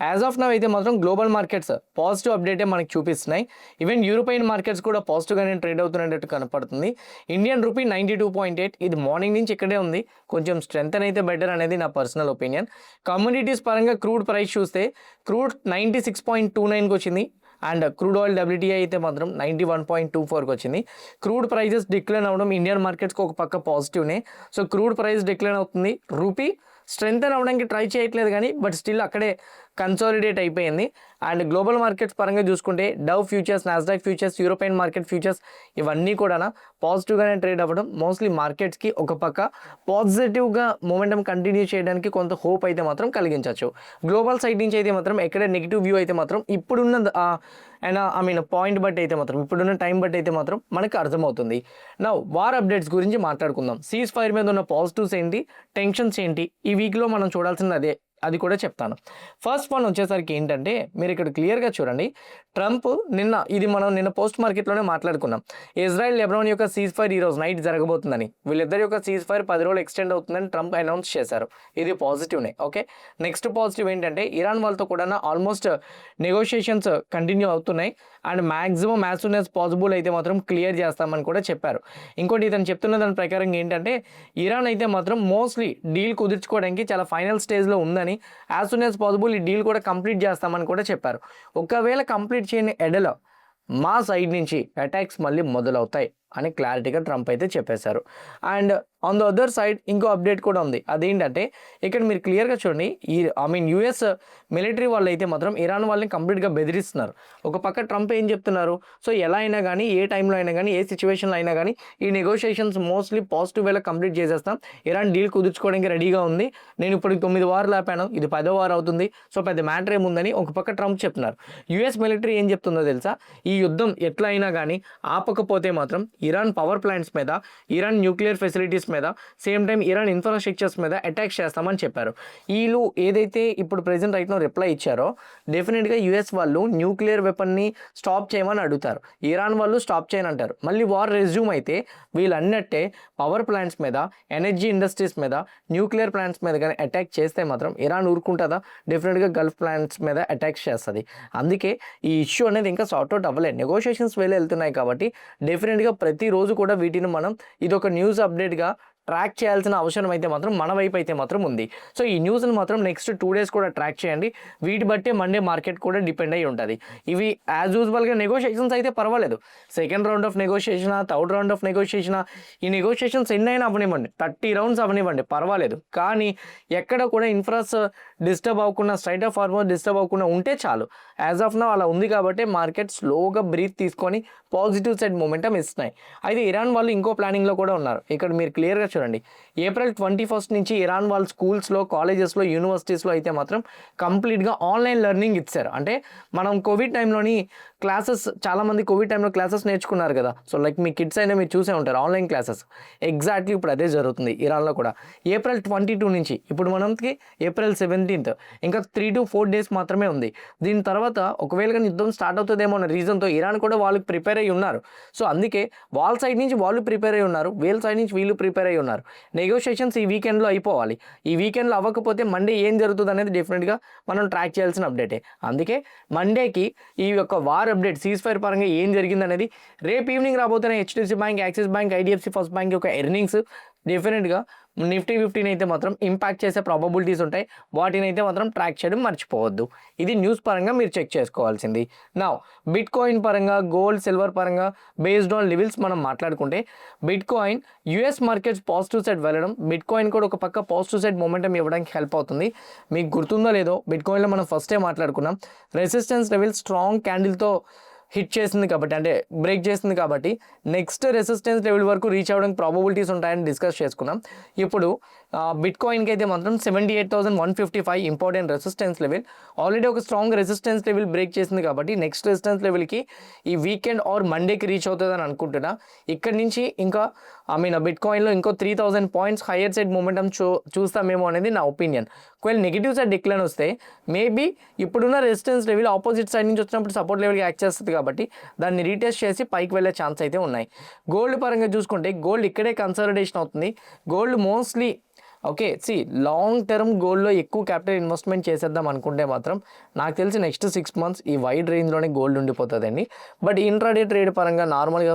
యాజ్ ఆఫ్ నవ్ అయితే మాత్రం గ్లోబల్ మార్కెట్స్ పాజిటివ్ అప్డేటే మనకి చూపిస్తున్నాయి. ఈవెన్ యూరోపియన్ మార్కెట్స్ కూడా పాజిటివ్గానే ట్రేడ్ అవుతున్నట్టు కనపడుతుంది. ఇండియన్ రూపీ 92.8, ఇది మార్నింగ్ నుంచి ఇక్కడే ఉంది, కొంచెం స్ట్రెంత్ అయితే బెటర్ అనేది నా పర్సనల్ ఒపీనియన్. కమ్యూనిటీస్ పరంగా క్రూడ్ ప్రైస్ చూస్తే క్రూడ్ 96.29కి వచ్చింది అండ్ క్రూడ్ ఆయిల్ WTI అయితే మాత్రం 91.24కి వచ్చింది. క్రూడ్ ప్రైజెస్ డిక్లైన్ అవ్వడం ఇండియన్ మార్కెట్స్కి ఒక పక్క పాజిటివ్నే. సో క్రూడ్ ప్రైస్ డిక్లైన్ అవుతుంది, రూపీ స్ట్రెంగ్తన్ అవ్వడానికి ట్రై చేయట్లేదు కానీ బట్ స్టిల్ అక్కడే కన్సాలిడేట్ అయిపోయింది. అండ్ గ్లోబల్ మార్కెట్స్ పరంగా చూసుకుంటే Dow futures, Nasdaq futures, European market futures ఇవన్నీ కూడా పాజిటివ్గానే ట్రేడ్ అవ్వడం మోస్ట్లీ మార్కెట్స్కి ఒక పక్క పాజిటివ్గా మూమెంటం కంటిన్యూ చేయడానికి కొంత హోప్ అయితే మాత్రం కలిగించవచ్చు. గ్లోబల్ సైడ్ నుంచి అయితే మాత్రం ఎక్కడ నెగిటివ్ వ్యూ అయితే మాత్రం ఇప్పుడున్న పాయింట్ బట్టి అయితే మాత్రం ఇప్పుడున్న టైం బట్టి అయితే మాత్రం మనకు అర్థమవుతుంది. నా వార్ అప్డేట్స్ గురించి మాట్లాడుకుందాం. సీజ్ ఫైర్ మీద ఉన్న పాజిటివ్స్ ఏంటి, టెన్షన్స్ ఏంటి, ఈ వీక్లో మనం చూడాల్సింది అదే, అది కూడా చెప్తాను. ఫస్ట్ వన్ వచ్చేసరికి ఏంటంటే మీరు ఇక్కడ క్లియర్గా చూడండి, ట్రంప్ నిన్న పోస్ట్ మార్కెట్లోనే మాట్లాడుకున్నాం, ఇజ్రాయెల్ లెబనాన్ యొక్క సీజ్ ఫైర్ ఈరోజు నైట్ జరగబోతుందని. వీళ్ళిద్దరి యొక్క సీజ్ ఫైర్ 10 రోజులు ఎక్స్టెండ్ అవుతుందని ట్రంప్ అనౌన్స్ చేశారు. ఇది పాజిటివ్నే. ఓకే, నెక్స్ట్ పాజిటివ్ ఏంటంటే ఇరాన్ వాళ్ళతో కూడా ఆల్మోస్ట్ నెగోషియేషన్స్ కంటిన్యూ అవుతున్నాయి and maximum as soon as possible అయితే మాత్రం క్లియర్ చేస్తామని కూడా చెప్పారు. ఇంకోటి ఇతను చెప్తున్న దాని ప్రకారం ఏంటంటే ఇరాన్ అయితే మాత్రం మోస్ట్లీ డీల్ కుదుర్చుకోవడానికి చాలా ఫైనల్ స్టేజ్లో ఉందని, యాజ్ సూన్ యాజ్ పాసిబుల్ ఈ డీల్ కూడా కంప్లీట్ చేస్తామని కూడా చెప్పారు. ఒకవేళ కంప్లీట్ చేయని ఎడలో మా సైడ్ నుంచి అటాక్స్ మళ్ళీ మొదలవుతాయి అని క్లారిటీగా ట్రంప్ అయితే చెప్పేశారు. And on the other side ఇంకో అప్డేట్ కూడా ఉంది. అదేంటంటే ఇక్కడ మీరు క్లియర్గా చూడండి, యూఎస్ మిలిటరీ వాళ్ళు అయితే మాత్రం ఇరాన్ వాళ్ళని కంప్లీట్గా బెదిరిస్తున్నారు. ఒక పక్క ట్రంప్ ఏం చెప్తున్నారు, సో ఎలా అయినా కానీ, ఏ టైంలో అయినా కానీ, ఏ సిచ్యువేషన్లో అయినా కానీ ఈ నెగోషియేషన్స్ మోస్ట్లీ పాజిటివ్ వేలో కంప్లీట్ చేసేస్తాం, ఇరాన్ డీల్ కుదుర్చుకోవడానికి రెడీగా ఉంది, నేను ఇప్పుడు 9 వారాలు ఆపాను, ఇది 10వ వారం అవుతుంది, సో పెద్ద మ్యాటర్ ఏముందని ఒక పక్క ట్రంప్ చెప్తున్నారు. యూఎస్ మిలిటరీ ఏం చెప్తుందో తెలుసా, ఈ యుద్ధం ఎట్లా అయినా కానీ ఆపకపోతే మాత్రం ఇరాన్ పవర్ ప్లాంట్స్ మీద, ఇరాన్ న్యూక్లియర్ ఫెసిలిటీస్ మీద, సేమ్ టైం ఇరాన్ ఇన్ఫ్రాస్ట్రక్చర్స్ మీద అటాక్ చేస్తామని చెప్పారు. వీళ్ళు ఏదైతే ఇప్పుడు ప్రెజెంట్ రైట్నో రిప్లై ఇచ్చారో డెఫినెట్గా యూఎస్ వాళ్ళు న్యూక్లియర్ వెపన్ని స్టాప్ చేయమని అడుగుతారు, ఇరాన్ వాళ్ళు స్టాప్ చేయని అంటారు. మళ్ళీ వార్ రెజ్యూమ్ అయితే వీళ్ళన్నట్టే పవర్ ప్లాంట్స్ మీద, ఎనర్జీ ఇండస్ట్రీస్ మీద, న్యూక్లియర్ ప్లాంట్స్ మీద కానీ అటాక్ చేస్తే మాత్రం ఇరాన్ ఊరుకుంటుందా? డెఫినెట్గా గల్ఫ్ ప్లాంట్స్ మీద అటాక్ చేస్తుంది. అందుకే ఈ ఇష్యూ అనేది ఇంకా సార్ట్అవుట్ అవ్వలేదు, నెగోషియేషన్స్ వేళ వెళ్తున్నాయి కాబట్టి డెఫినెట్గా ప్రతిరోజు కూడా వీటిని మనం ఇదొక న్యూస్ అప్డేట్గా ట్రాక్ చేయాల్సిన అవసరం అయితే మాత్రం మన వైపు అయితే మాత్రం ఉంది. సో ఈ న్యూస్ని మాత్రం నెక్స్ట్ 2 డేస్ కూడా ట్రాక్ చేయండి, వీటి బట్టే మండే మార్కెట్ కూడా డిపెండ్ అయ్యి ఉంటుంది. ఇవి యాజ్ యూజువల్గా నెగోషియేషన్స్ అయితే పర్వాలేదు, సెకండ్ రౌండ్ ఆఫ్ నెగోషియేషనా, థర్డ్ రౌండ్ ఆఫ్ నెగోషియేషనా, ఈ నెగోషియేషన్స్ ఎన్నైనా అవనివ్వండి, 30 రౌండ్స్ అవనివ్వండి, పర్వాలేదు. కానీ ఎక్కడ కూడా ఇన్ఫ్రాస్ డిస్టర్బ్ అవ్వకుండా, స్ట్రైట్ ఆఫ్ ఫార్వర్డ్ డిస్టర్బ్ అవ్వకుండా ఉంటే చాలు. యాజ్ ఆఫ్ నౌ అలా ఉంది కాబట్టి మార్కెట్ స్లోగా బ్రీత్ తీసుకొని పాజిటివ్ సైడ్ మూమెంటం ఇస్తున్నాయి. అయితే ఇరాన్ వాళ్ళు ఇంకో ప్లానింగ్లో కూడా ఉన్నారు. ఇక్కడ మీరు క్లియర్గా చూడండి, ఏప్రిల్ 21 నుంచి ఇరాన్ వాళ్ళ స్కూల్స్లో, కాలేజెస్లో, యూనివర్సిటీస్లో అయితే మాత్రం కంప్లీట్గా ఆన్లైన్ లెర్నింగ్ ఇచ్చారు. అంటే మనం కోవిడ్ టైంలోని క్లాసెస్, చాలామంది కోవిడ్ టైంలో క్లాసెస్ నేర్చుకున్నారు కదా, సో లైక్ మీ కిడ్స్ అయినా మీరు చూసే ఉంటారు ఆన్లైన్ క్లాసెస్. ఎగ్జాక్ట్లీ ఇప్పుడు అదే జరుగుతుంది ఇరాన్లో కూడా. ఏప్రిల్ 22 నుంచి ఇప్పుడు మనకి ఏప్రిల్ 17th, ఇంకా 3 to 4 డేస్ మాత్రమే ఉంది. దీని తర్వాత ఒకవేళ కానీ యుద్ధం స్టార్ట్ అవుతుందేమో అన్న రీజన్తో ఇరాన్ కూడా వాళ్ళకి ప్రిపేర్ అయ్యి ఉన్నారు. సో అందుకే వాళ్ళ సైడ్ నుంచి వాళ్ళు ప్రిపేర్ అయ్యి ఉన్నారు, వీళ్ళ సైడ్ నుంచి వీళ్ళు ప్రిపేర్ అయ్యి ఉన్నారు. నెగోషియేషన్స్ ఈ వీకెండ్లో అయిపోవాలి. ఈ వీకెండ్లో అవ్వకపోతే మండే ఏం జరుగుతుంది అనేది డెఫినెట్గా మనం ట్రాక్ చేయాల్సిన అప్డేటే. అందుకే మండేకి ఈ యొక్క వార్ అప్డేట్, సీజ్ ఫైర్ పరంగా ఏం జరిగింది అనేది రేపు ఈవినింగ్ రాబోతున్న HDFC bank, Axis bank, IDFC first bank యొక్క ఎర్నింగ్స్ డెఫినెట్గా నిఫ్టీ 50 అయితే మాత్రం ఇంపాక్ట్ చేసే ప్రాబబిలిటీస్ ఉంటాయి, వాటిని అయితే మాత్రం ట్రాక్ చేయడం మర్చిపోవద్దు. ఇది న్యూస్ పరంగా మీరు చెక్ చేసుకోవాల్సింది. నా బిట్ కాయిన్ పరంగా, గోల్డ్, సిల్వర్ పరంగా బేస్డ్ ఆన్ లెవెల్స్ మనం మాట్లాడుకుంటే bit coin US markets positive side వెళ్ళడం, బిట్ కాయిన్ కూడా ఒక పక్క పాజిటివ్ సైడ్ మొమెంటం ఇవ్వడానికి హెల్ప్ అవుతుంది. మీకు గుర్తుందో లేదో, బిట్ కాయిన్లో మనం ఫస్టే మాట్లాడుకున్నాం, రెసిస్టెన్స్ లెవెల్ స్ట్రాంగ్ క్యాండిల్తో హిట్ చేసింది కాబట్టి, అంటే బ్రేక్ చేసింది కాబట్టి నెక్స్ట్ రెసిస్టెన్స్ లెవెల్ వరకు రీచ్ అవ్వడానికి ప్రాబబిలిటీస్ ఉంటాయని డిస్కస్ చేసుకున్నాం. ఇప్పుడు బిట్ కాయిన్కి అయితే మాత్రం 78,155 ఇంపార్టెంట్ రెసిస్టెన్స్ లెవెల్. ఆల్రెడీ ఒక స్ట్రాంగ్ రెసిస్టెన్స్ లెవెల్ బ్రేక్ చేసింది కాబట్టి నెక్స్ట్ రెసిస్టెన్స్ లెవెల్కి ఈ వీకెండ్ ఆర్ మండేకి రీచ్ అవుతుందని అనుకుంటున్నా. ఇక్కడ నుంచి ఇంకా బిట్ కాయిన్లో ఇంకో 3,000 పాయింట్స్ హయ్యర్ సైడ్ మూమెంటం చూస్తామేమో అనేది నా ఒపీనియన్. ఒకవేళ నెగిటివ్ సైడ్ డిక్లైన్ వస్తే మేబీ ఇప్పుడున్న రెసిస్టెన్స్ లెవెల్ ఆపోజిట్ సైడ్ నుంచి వచ్చినప్పుడు సపోర్ట్ లెవెల్కి యాక్ట్ చేస్తుంది కాబట్టి దాన్ని రీటెస్ట్ చేసి పైకి వెళ్ళే ఛాన్స్ అయితే ఉన్నాయి. గోల్డ్ పరంగా చూసుకుంటే గోల్డ్ ఇక్కడే కన్సల్టేషన్ అవుతుంది. Gold mostly okay long term గోల్డ్లో ఎక్కువ క్యాపిటల్ ఇన్వెస్ట్మెంట్ చేసేద్దాం అనుకుంటే మాత్రం నాకు తెలిసి నెక్స్ట్ 6 months ఈ వైడ్ రేంజ్లోనే గోల్డ్ ఉండిపోతుందండి. బట్ ఇంట్రాడే ట్రేడ్ పరంగా నార్మల్గా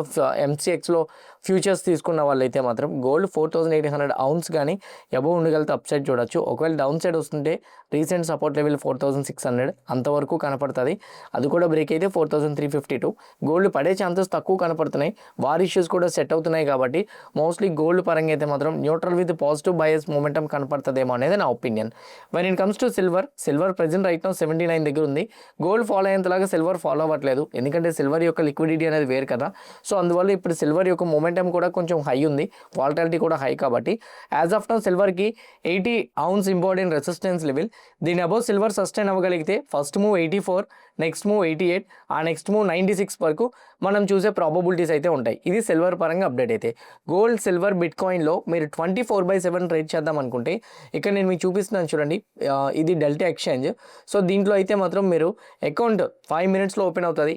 MCXలో ఫ్యూచర్స్ తీసుకున్న వాళ్ళైతే మాత్రం గోల్డ్ 4,800 ounce కానీ అబోవ్ ఉండగలిగితే అప్ సైడ్ చూడొచ్చు. ఒకవేళ డౌన్ సైడ్ వస్తుంటే రీసెంట్ సపోర్ట్ లెవెల్ 4,600 అంతవరకు కనపడుతుంది. అది కూడా బ్రేక్ అయితే 4,352. గోల్డ్ పడే ఛాన్సెస్ తక్కువ కనపడుతున్నాయి. వార్ ఇష్యూస్ కూడా సెట్ అవుతున్నాయి కాబట్టి మోస్ట్లీ గోల్డ్ పరంగా అయితే మాత్రం neutral with positive bias momentum కనపడుతుందేమో అనేది నా opinion. When it comes to silver present right now 79 దగ్గర ఉంది. గోల్డ్ ఫాలో అయ్యేంతలాగా సిల్వర్ ఫాలో అవ్వట్లేదు, ఎందుకంటే సిల్వర్ యొక్క లిక్విడిటీ అనేది వేరు కదా. సో అందువల్ల ఇప్పుడు సిల్వర్ యొక్క మూమెంటం కూడా కొంచెం హై ఉంది, వాలటాలిటీ కూడా హై కాబట్టి యాజ్ ఆఫ్ నౌ సిల్వర్కి 80 ounce ఇంపార్టెంట్ రెసిస్టెన్స్ లెవెల్. దీని అబౌవ్ సిల్వర్ సస్టైన్ అవ్వగలిగితే ఫస్ట్ మూవ్ 84, నెక్స్ట్ మూవ్ 88, ఆ నెక్స్ట్ మూవ్ 96 వరకు మనం చూసే ప్రాబబిలిటీస్ అయితే ఉంటాయి. ఇది సిల్వర్ పరంగా అప్డేట్ అయితే. గోల్డ్ సిల్వర్ బిట్ కాయిన్లో మీరు 24/7 ట్రేడ్ చేద్దాం అనుకుంటే ఇక్కడ నేను మీకు చూపిస్తున్నాను చూడండి, ఇది డెల్టా ఎక్స్చేంజ్. సో దీంట్లో అయితే మాత్రం మీరు అకౌంట్ 5 minutesలో ఓపెన్ అవుతుంది.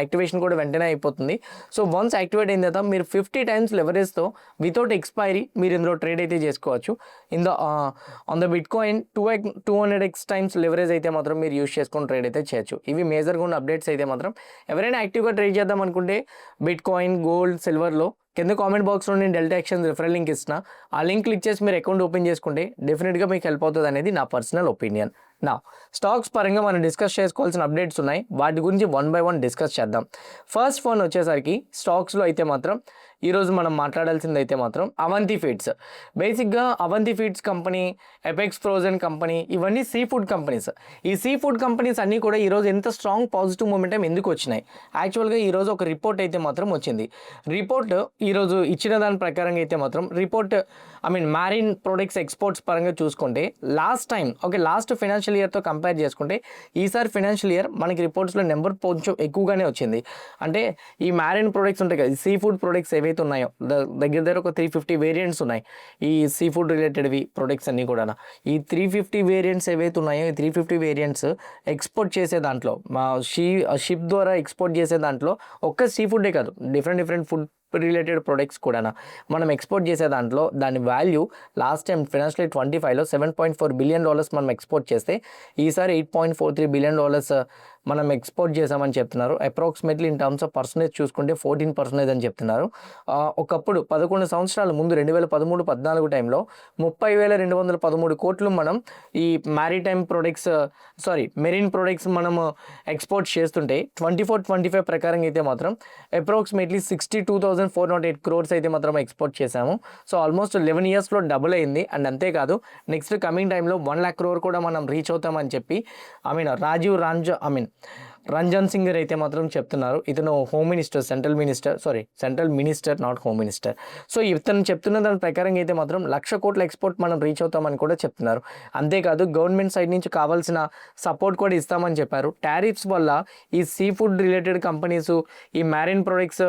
యాక్టివేషన్ కూడా వెంటనే అయిపోతుంది. సో వన్స్ యాక్టివేట్ అయిన తర్వాత మీరు 50 times లెవరేజ్తో వితౌట్ ఎక్స్పైరీ మీరు ఇందులో ట్రేడ్ అయితే చేసుకోవచ్చు. On the bit coin 200x times leverage అయితే మాత్రం మీరు యూస్ చేసుకొని ట్రేడ్ అయితే చేయొచ్చు. ఇవి మేజర్గా ఉన్న అప్డేట్స్ అయితే మాత్రం ఎవరైనా యాక్టివ్గా ట్రేడ్ చేద్దాం అనుకుంటే బిట్ కాయిన్, గోల్డ్, సిల్వర్లో కింద కామెంట్ బాక్స్లో నేను డెల్టా ఎక్స్చేంజ్ రిఫరల్ లింక్ ఇస్తున్నా. ఆ లింక్ క్లిక్ చేసి మీరు అకౌంట్ ఓపెన్ చేసుకుంటే డెఫినెట్గా మీకు హెల్ప్ అవుతుంది అనేది నా పర్సనల్ ఒపీనియన్. నా స్టాక్స్ పరంగా మనం డిస్కస్ చేసుకోవాల్సిన అప్డేట్స్ ఉన్నాయి, వాటి గురించి 1 by 1 డిస్కస్ చేద్దాం. ఫస్ట్ వన్ వచ్చేసరికి స్టాక్స్లో అయితే మాత్రం ఈరోజు మనం మాట్లాడాల్సింది అయితే మాత్రం అవంతి ఫీడ్స్. బేసిక్గా Avanti feeds company, Apex frozen company, ఇవన్నీ సీ ఫుడ్ కంపెనీస్. ఈ సీ ఫుడ్ కంపెనీస్ అన్నీ కూడా ఈరోజు ఎంత స్ట్రాంగ్ పాజిటివ్ మూమెంటం ఎందుకు వచ్చినాయి? యాక్చువల్గా ఈరోజు ఒక రిపోర్ట్ అయితే మాత్రం వచ్చింది. రిపోర్ట్ ఈరోజు ఇచ్చిన దాని ప్రకారంగా అయితే మాత్రం రిపోర్ట్ మ్యారిన్ ప్రొడక్ట్స్ ఎక్స్పోర్ట్స్ పరంగా చూసుకుంటే లాస్ట్ ఫైనాన్షియల్ ఇయర్తో కంపేర్ చేసుకుంటే ఈసారి ఫైనాన్షియల్ ఇయర్ మనకి రిపోర్ట్స్లో నెంబర్ కొంచెం ఎక్కువగానే వచ్చింది. అంటే ఈ మ్యారిన్ ప్రొడక్ట్స్ ఉంటాయి కదా, సీ ఫుడ్ ప్రొడక్ట్స్ ఏవైతే ఉన్నాయో దగ్గర ఒక 350 వేరియంట్స్ ఉన్నాయి. ఈ సీ ఫుడ్ రిలేటెడ్వి ప్రొడక్ట్స్ అన్నీ కూడా ఈ 350 వేరియంట్స్ ఏవైతే ఉన్నాయో ఈ 350 వేరియంట్స్ ఎక్స్పోర్ట్ చేసే దాంట్లో షిప్ ద్వారా ఎక్స్పోర్ట్ చేసే దాంట్లో ఒక్క సీ ఫుడ్డే కాదు, డిఫరెంట్ ఫుడ్ రిలేటెడ్ ప్రొడక్ట్స్ కూడా మనం ఎక్స్పోర్ట్ చేసే దాంట్లో దాని value last time financial year 25లో $7.4 billion మనం ఎక్స్పోర్ట్ చేస్తే ఈసారి $8.43 billion మనం ఎక్స్పోర్ట్ చేసామని చెప్తున్నారు. Approximately in terms of percentage చూసుకుంటే 14% అని చెప్తున్నారు. ఒకప్పుడు 11 సంవత్సరాల ముందు 2013-14 టైంలో 30,213 కోట్లు మనం ఈ మెరీన్ ప్రొడక్ట్స్ మనము ఎక్స్పోర్ట్ చేస్తుంటే 24-25 ప్రకారంగా అయితే మాత్రం అప్రాక్సిమేట్లీ 62,408 crores అయితే మాత్రం ఎక్స్పోర్ట్ చేశాము. సో ఆల్మోస్ట్ 11 yearsలో డబుల్ అయింది. అండ్ అంతేకాదు నెక్స్ట్ కమింగ్ టైంలో 1 lakh crore కూడా మనం రీచ్ అవుతామని చెప్పి రంజన్ సింగ్ అయితే మాత్రం చెప్తున్నారు. ఇతను central minister not home minister. So ఇతను చెప్తున్న దాని ప్రకారం అయితే మాత్రం 1,00,000 కోట్ల ఎక్స్పోర్ట్ మనం రీచ్ అవుతామని కూడా చెప్తున్నారు. అంతేకాదు గవర్నమెంట్ సైడ్ నుంచి కావాల్సిన సపోర్ట్ కూడా ఇస్తామని చెప్పారు. టారిఫ్స్ వల్ల ఈ సీ ఫుడ్ రిలేటెడ్ కంపెనీస్, ఈ మ్యారిన్ ప్రొడక్ట్స్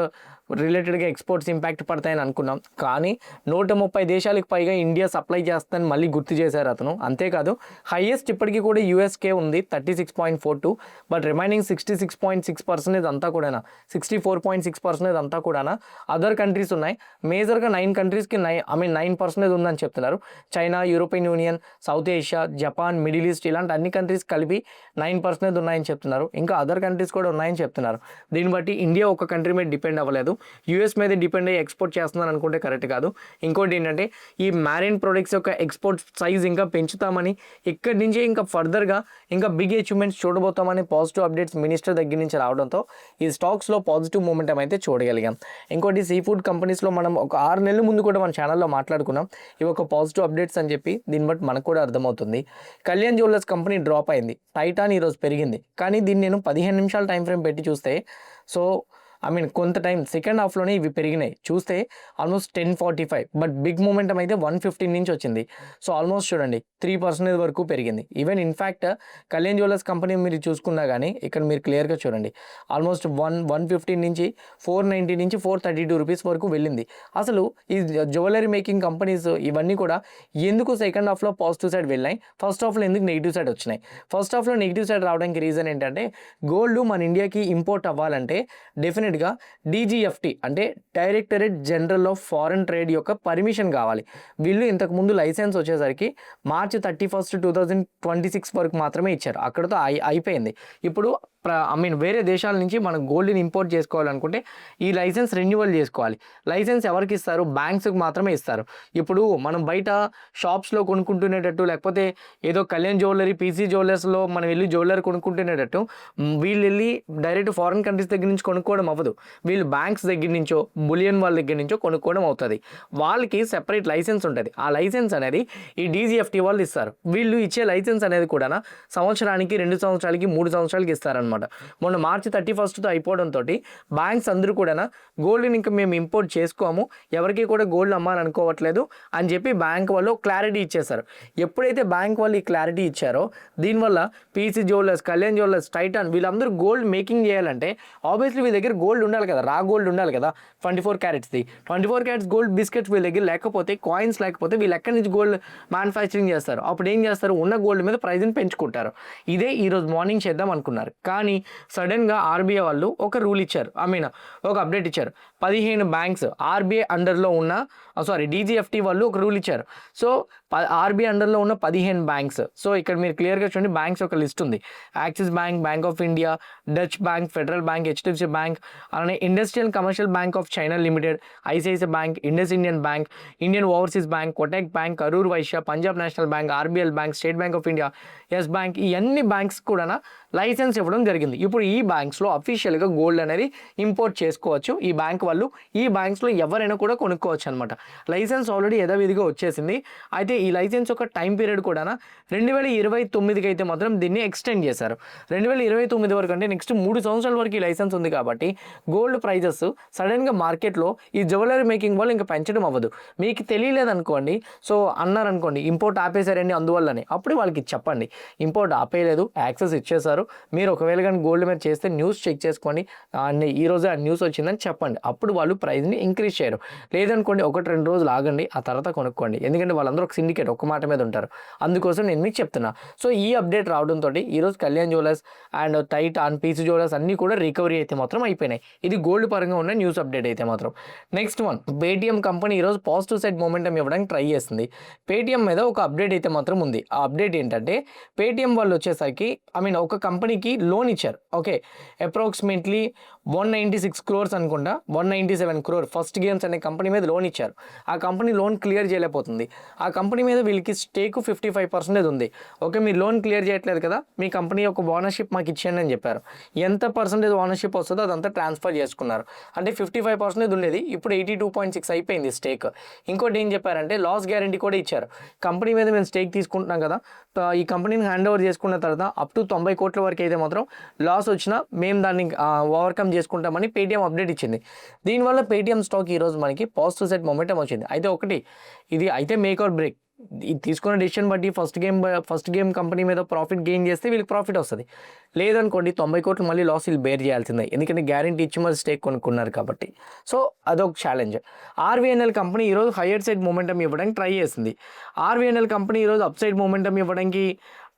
రిలేటెడ్గా ఎక్స్పోర్ట్స్ ఇంపాక్ట్ పడతాయని అనుకున్నాం, కానీ 130 దేశాలకు పైగా ఇండియా సప్లై చేస్తుందని మళ్ళీ గుర్తు చేశారు అతను. అంతేకాదు హైయెస్ట్ ఇప్పటికీ కూడా యూఎస్కే ఉంది 36.42, బట్ రిమైనింగ్ 66.6% అంతా కూడా 64.6% అంతా కూడా అదర్ కంట్రీస్ ఉన్నాయి. మేజర్గా 9 కంట్రీస్కి 9% ఉందని చెప్తున్నారు. China, European union, south Asia, Japan, middle east ఇలాంటి అన్ని కంట్రీస్ కలిపి 9% ఉన్నాయని చెప్తున్నారు. ఇంకా అదర్ కంట్రీస్ కూడా ఉన్నాయని చెప్తున్నారు. దీన్ని బట్టి ఇండియా ఒక కంట్రీ మీద డిపెండ్ అవ్వలేదు, యూఎస్ మీద డిపెండ్ అయ్యి ఎక్స్పోర్ట్ చేస్తున్నాను అనుకుంటే కరెక్ట్ కాదు. ఇంకోటి ఏంటంటే ఈ మ్యారిన్ ప్రొడక్ట్స్ యొక్క ఎక్స్పోర్ట్ సైజ్ ఇంకా పెంచుతామని, ఇక్కడి నుంచి ఇంకా ఫర్దర్గా ఇంకా బిగ్ అచీవ్మెంట్స్ చూడబోతామని పాజిటివ్ అప్డేట్స్ మినిస్టర్ దగ్గర నుంచి రావడంతో ఈ స్టాక్స్లో పాజిటివ్ మూమెంటం అయితే చూడగలిగాం. ఇంకోటి సీ ఫుడ్ కంపెనీస్లో మనం ఒక 6 నెలల ముందు కూడా మన ఛానల్లో మాట్లాడుకున్నాం ఇవి ఒక పాజిటివ్ అప్డేట్స్ అని చెప్పి. దీన్ని బట్టి మనకు కూడా అర్థమవుతుంది. కళ్యాణ్ జ్యువెలర్స్ కంపెనీ డ్రాప్ అయింది, టైటాన్ ఈరోజు పెరిగింది, కానీ దీన్ని నేను 15 నిమిషాల టైం ఫ్రేమ్ పెట్టి చూస్తే కొంత టైం సెకండ్ హాఫ్లోనే ఇవి పెరిగినాయి. చూస్తే ఆల్మోస్ట్ 10.45, బట్ బిగ్ మూమెంటం అయితే 115 నుంచి వచ్చింది. సో ఆల్మోస్ట్ చూడండి 3% వరకు పెరిగింది. Even in fact Kalyan jewellers company మీరు చూసుకున్నా కానీ ఇక్కడ మీరు క్లియర్గా చూడండి ఆల్మోస్ట్ 115 నుంచి 490 నుంచి 432 రూపీస్ వరకు వెళ్ళింది. అసలు ఈ జ్యువెలరీ మేకింగ్ కంపెనీస్ ఇవన్నీ కూడా ఎందుకు సెకండ్ హాఫ్లో పాజిటివ్ సైడ్ వెళ్ళాయి, ఫస్ట్ హాఫ్లో ఎందుకు నెగిటివ్ సైడ్ వచ్చినాయి? ఫస్ట్ హాఫ్లో నెగిటివ్ సైడ్ రావడానికి రీజన్ ఏంటంటే గోల్డ్ మన ఇండియాకి ఇంపోర్ట్ అవ్వాలంటే డెఫినెట్గా డీజీఎఫ్టీ అంటే directorate general of foreign trade యొక్క పర్మిషన్ కావాలి. వీళ్ళు ఇంతకుముందు లైసెన్స్ వచ్చేసరికి మార్చి 31, 2026 వరకు మాత్రమే ఇచ్చారు. అక్కడతో అయిపోయింది. ఇప్పుడు వేరే దేశాల నుంచి మనం గోల్డ్ని ఇంపోర్ట్ చేసుకోవాలనుకుంటే ఈ లైసెన్స్ రెన్యువల్ చేసుకోవాలి. లైసెన్స్ ఎవరికి ఇస్తారు? బ్యాంక్స్కి మాత్రమే ఇస్తారు. ఇప్పుడు మనం బయట షాప్స్లో కొనుక్కుంటునేటట్టు, లేకపోతే ఏదో కళ్యాణ్ జ్యువెలరీ, పీసీ జ్యువెలర్స్లో మనం వెళ్ళి జ్యువెలరీ కొనుక్కుంటునేటట్టు వీళ్ళు వెళ్ళి డైరెక్ట్ ఫారెన్ కంట్రీస్ దగ్గర నుంచి కొనుక్కోవడం అవ్వదు. వీళ్ళు బ్యాంక్స్ దగ్గర నుంచో, బులియన్ వాళ్ళ దగ్గర నుంచో కొనుక్కోవడం అవుతుంది. వాళ్ళకి సెపరేట్ లైసెన్స్ ఉంటుంది. ఆ లైసెన్స్ అనేది ఈ డీజీఎఫ్టీ వాళ్ళు ఇస్తారు. వీళ్ళు ఇచ్చే లైసెన్స్ అనేది కూడా సంవత్సరానికి, 2 సంవత్సరాలకి, 3 సంవత్సరాలకి ఇస్తారనమాట. మొన్న మార్చి 31తో అయిపోవడంతో బ్యాంక్స్ అందరూ కూడా గోల్డ్ని ఇంకా మేము ఇంపోర్ట్ చేసుకోము, ఎవరికి కూడా గోల్డ్ అమ్మాలనుకోవట్లేదు అని చెప్పి బ్యాంక్ వాళ్ళు క్లారిటీ ఇచ్చేశారు. ఎప్పుడైతే బ్యాంక్ వాళ్ళు ఈ క్లారిటీ ఇచ్చారో దీనివల్ల PC jewellers, Kalyan jewellers, Titan వీళ్ళందరూ గోల్డ్ మేకింగ్ చేయాలంటే ఆబ్వియస్లీ వీళ్ళ దగ్గర గోల్డ్ ఉండాలి కదా, రా గోల్డ్ ఉండాలి కదా. 24 క్యారెట్స్ది 24 క్యారెట్స్ గోల్డ్ బిస్కెట్స్ వీళ్ళ దగ్గర లేకపోతే, కాయిన్స్ లేకపోతే వీళ్ళు ఎక్కడి నుంచి గోల్డ్ మ్యానుఫ్యాక్చరింగ్ చేస్తారు? అప్పుడు ఏం చేస్తారు? ఉన్న గోల్డ్ మీద ప్రైజ్ని పెంచుకుంటారు. ఇదే ఈరోజు మార్నింగ్ చేద్దాం అనుకున్నారు. కానీ సడన్గా ఆర్బీఐ వాళ్ళు ఒక రూల్ ఇచ్చారు, ఒక అప్డేట్ ఇచ్చారు. 15 బ్యాంక్స్ ఆర్బీఐ అండర్లో ఉన్న డీజీఎఫ్టీ వాళ్ళు ఒక రూల్ ఇచ్చారు. సో ఆర్బీఐ అండర్లో ఉన్న 15 బ్యాంక్స్. సో ఇక్కడ మీరు క్లియర్గా చూడండి బ్యాంక్స్ ఒక లిస్ట్ ఉంది. Axis bank, bank of India, Dutch bank, federal bank, HDFC bank, అలానే industrial commercial bank of China limited, ICICI bank, Indus Indian bank, Indian overseas bank, Kotak bank, Karur Vysya, Punjab national bank, RBL bank, state bank of India, yes bank, ఈ అన్ని banks కూడా licence ఇవ్వడం జరిగింది. ఇప్పుడు ఈ బ్యాంక్స్లో అఫీషియల్గా gold అనేది ఇంపోర్ట్ చేసుకోవచ్చు. ఈ బ్యాంక్ వాళ్ళు ఈ బ్యాంక్స్లో ఎవరైనా కూడా కొనుక్కోవచ్చు అనమాట. లైసెన్స్ ఆల్రెడీ యథావిధిగా వచ్చేసింది. అయితే ఈ లైసెన్స్ యొక్క టైం పీరియడ్ కూడా 2029కి అయితే మాత్రం దీన్ని ఎక్స్టెండ్ చేశారు. 2029 వరకు అంటే నెక్స్ట్ 3 సంవత్సరాల వరకు ఈ లైసెన్స్ ఉంది కాబట్టి గోల్డ్ ప్రైజెస్ సడన్గా మార్కెట్లో ఈ జ్యువెలరీ మేకింగ్ వాళ్ళు ఇంకా పెంచడం అవ్వదు. మీకు తెలియలేదనుకోండి, సో అన్నారనుకోండి ఇంపోర్ట్ ఆపేశారండి అందువల్లనే, అప్పుడు వాళ్ళకి చెప్పండి ఇంపోర్ట్ ఆపేయలేదు, యాక్సెస్ ఇచ్చేసారు, మీరు ఒకవేళ కానీ గోల్డ్ మీద చేస్తే న్యూస్ చెక్ చేసుకోండి, ఈరోజు ఆ న్యూస్ వచ్చిందని చెప్పండి. అప్పుడు వాళ్ళు ప్రైస్ని ఇంక్రీజ్ చేయరు. లేదనుకోండి 1-2 రోజులు ఆగండి, ఆ తర్వాత కొనుక్కోండి. ఎందుకంటే వాళ్ళందరూ ఒక సిండికేట్, ఒక మాట మీద ఉంటారు. అందుకోసం నేను మీకు చెప్తున్నా. సో ఈ అప్డేట్ రావడంతో ఈరోజు Kalyan jewellers and Titan, PC jewellers అన్నీ కూడా రికవరీ అయితే మాత్రం అయిపోయినాయి. ఇది గోల్డ్ పరంగా ఉన్న న్యూస్ అప్డేట్ అయితే మాత్రం. నెక్స్ట్ వన్, పేటిఎం కంపెనీ ఈరోజు పాజిటివ్ సైడ్ మూమెంటం ఇవ్వడానికి ట్రై చేస్తుంది. పేటిఎం మీద ఒక అప్డేట్ అయితే మాత్రం ఉంది. ఆ అప్డేట్ ఏంటంటే పేటిఎం వాళ్ళు వచ్చేసరికి ఒక కంపెనీకి లోన్ ఇచ్చారు. ఓకే, అప్రాక్సిమేట్లీ 196 crores అనుకుంటా, 197 crore ఫస్ట్ గేమ్స్ అనే కంపెనీ మీద లోన్ ఇచ్చారు. ఆ కంపెనీ లోన్ క్లియర్ చేయలేకపోతుంది. ఆ కంపెనీ మీద వీళ్ళకి స్టేక్ 55% ఉంది. ఓకే, మీరు లోన్ క్లియర్ చేయట్లేదు కదా, మీ కంపెనీ ఒక ఓనర్షిప్ మాకు ఇచ్చేయండి అని చెప్పారు. ఎంత పర్సెంటేజ్ ఓనర్షిప్ వస్తుందో అదంతా ట్రాన్స్ఫర్ చేసుకున్నారు. అంటే 55% ఉండేది, ఇప్పుడు 82.6 అయిపోయింది స్టేక్. ఇంకోటి ఏం చెప్పారంటే లాస్ గ్యారంటీ కూడా ఇచ్చారు. కంపెనీ మీద మేము స్టేక్ తీసుకుంటున్నాం కదా, ఈ కంపెనీని హ్యాండ్ ఓవర్ చేసుకున్న తర్వాత అప్ టు 90 కోట్ల వరకు అయితే మాత్రం లాస్ వచ్చినా మేము దాన్ని ఓవర్కమ్ చేసుకుంటామని పేటిఎం అప్డేట్ ఇచ్చింది. దీనివల్ల పేటిఎం స్టాక్ ఈరోజు మనకి పాజిటివ్ సెట్ మొమెంటం వచ్చింది. అయితే ఒకటి, ఇది అయితే మేక్ ఆర్ బ్రేక్. ఇది తీసుకున్న డెసిషన్ బట్టి ఫస్ట్ గేమ్ కంపెనీ మీద ప్రాఫిట్ గెయిన్ చేస్తే వీళ్ళకి ప్రాఫిట్ వస్తుంది. లేదనుకోండి 90 కోట్లు మళ్ళీ లాస్ వీళ్ళు బేర్ చేయాల్సిందే, ఎందుకంటే గ్యారంటీ ఇచ్చి మరి స్టేక్ కొనుక్కున్నారు కాబట్టి. సో అదొక ఛాలెంజ్. ఆర్వీఎన్ఎల్ కంపెనీ ఈరోజు హయ్యర్ సైడ్ మూమెంటం ఇవ్వడానికి ట్రై చేసింది. ఆర్వీఎన్ఎల్ కంపెనీ ఈరోజు అప్ సైడ్ మూమెంటం ఇవ్వడానికి